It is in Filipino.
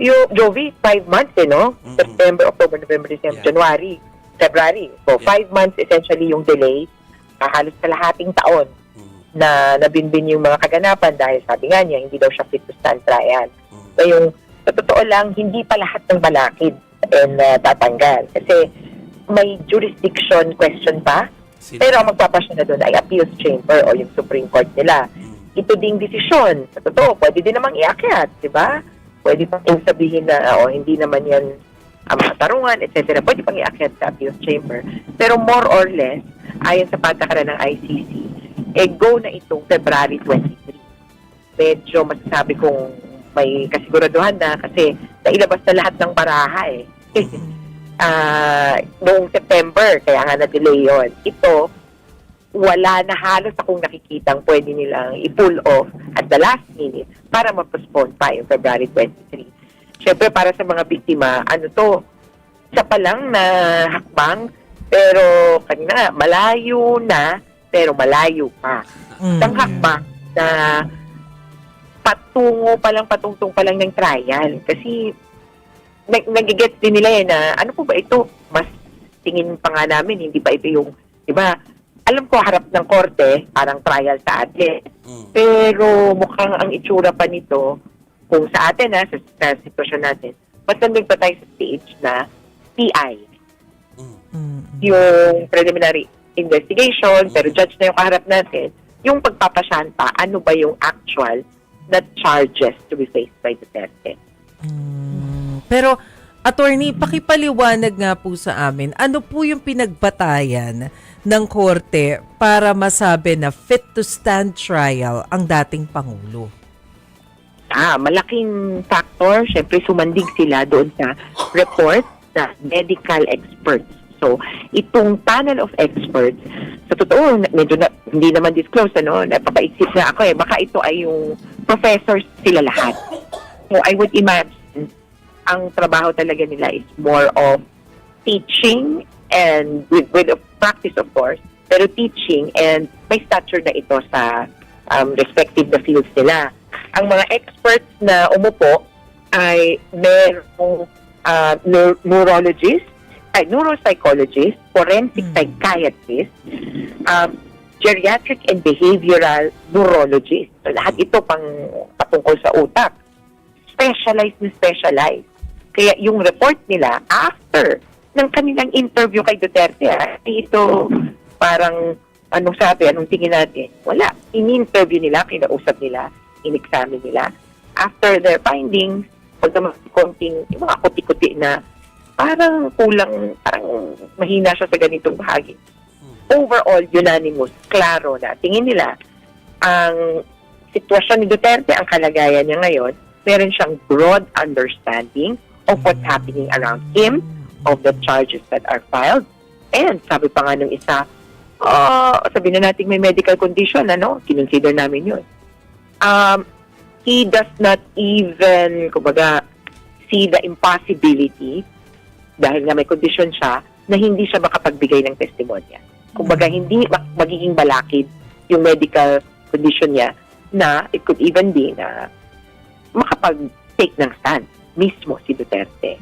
Yung Jovi, 5 months no? September, October, November, December, January, February. So, 5 months essentially yung delay. Halos kalahating taon na nabinbin yung mga kaganapan dahil sabi nga niya, hindi daw siya fit to stand trial. So, yung sa totoo lang, hindi pa lahat ng balakid tatanggal. Kasi may jurisdiction question pa. Pero ang magpapasya na doon ay appeals chamber o yung Supreme Court nila. Ito ding desisyon. Sa totoo, pwede din namang iakyat, di ba? Pwede pang sabihin na, hindi naman yan matarungan, etc. Pwede pang iakyat sa appeals chamber. Pero more or less, ayon sa patakaran ng ICC, go na itong February 23. Medyo masasabi kong may kasiguraduhan na kasi nailabas na lahat ng baraha noong September, kaya nga na-delay yun. Ito, wala na halos akong nakikitang pwede nilang i-pull off at the last minute para ma-postpone pa yung February 23. Siyempre, para sa mga biktima, isa pa lang na hakbang, pero kanina, malayo na, pero malayo pa. Isang hakbang na patungtong pa lang ng trial. Kasi, nag-gets din nila na, ano po ba ito? Mas tingin pa nga namin, hindi ba ito yung, di ba, alam ko harap ng korte, parang trial sa atin. Pero mukhang ang itsura pa nito, kung sa atin sa sitwasyon natin, mas nandun pa tayo sa stage na PI. Yung preliminary investigation, pero judge na yung kaharap natin, yung pagpapasyan pa, ano ba yung actual na charges to be faced by Duterte. Pero, attorney, pakipaliwanag nga po sa amin, ano po yung pinagbatayan ng korte para masabi na fit to stand trial ang dating Pangulo? Malaking factor. Siyempre, sumandig sila doon sa report na medical experts. So, itong panel of experts, sa totoo, medyo hindi naman disclose, napapaisip na ako baka ito ay yung professors sila lahat. So, I would imagine, ang trabaho talaga nila is more of teaching and with a practice, of course, pero teaching and may stature na ito sa respective na fields nila. Ang mga experts na umupo ay merong neurologist, neuropsychologist, forensic psychiatrist, geriatric and behavioral neurologist. So, lahat ito patungkol sa utak. Specialized na specialized. Kaya yung report nila, after ng kanilang interview kay Duterte, ito parang anong tingin natin? Wala. In-interview nila, kinausap nila, in-examine nila. After their findings, pag naman konting, yung mga kuti-kuti na parang kulang, parang mahina siya sa ganitong bahagi. Overall, unanimous, klaro na. Tingin nila, ang sitwasyon ni Duterte, ang kalagayan niya ngayon, meron siyang broad understanding of what's happening around him, of the charges that are filed. And sabi pa nga ng isa, sabi na natin may medical condition, kinonsider namin yun. He does not even, see the impossibility, dahil nga may condition siya, na hindi siya makapagbigay ng testimonya. Hindi magiging balakid yung medical condition niya na it could even be na makapag-take ng stand mismo si Duterte.